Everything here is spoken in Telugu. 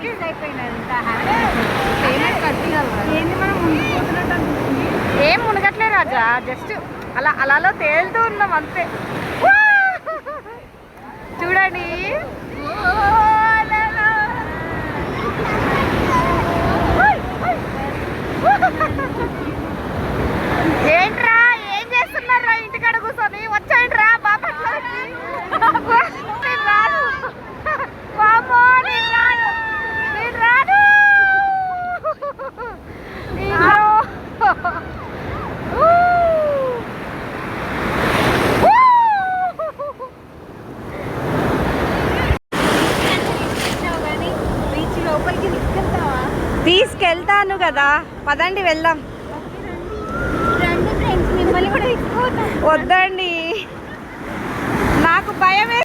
మనకి ఏం మునగట్లే రాజా, జస్ట్ అలా అలా తేలుతూ ఉన్నాం అంతే. చూడండి ఏంట్రా, ఏం చేస్తున్నారా ఇంటికాడ కూర్చొని? వచ్చేయండి రా బాపట్లోకి. నేను రాను బాబో, నేను రాను, నేను రాను. తీసుకెళ్తాను కదా, పదండి వెళ్దాం. వద్దండి, నాకు భయం.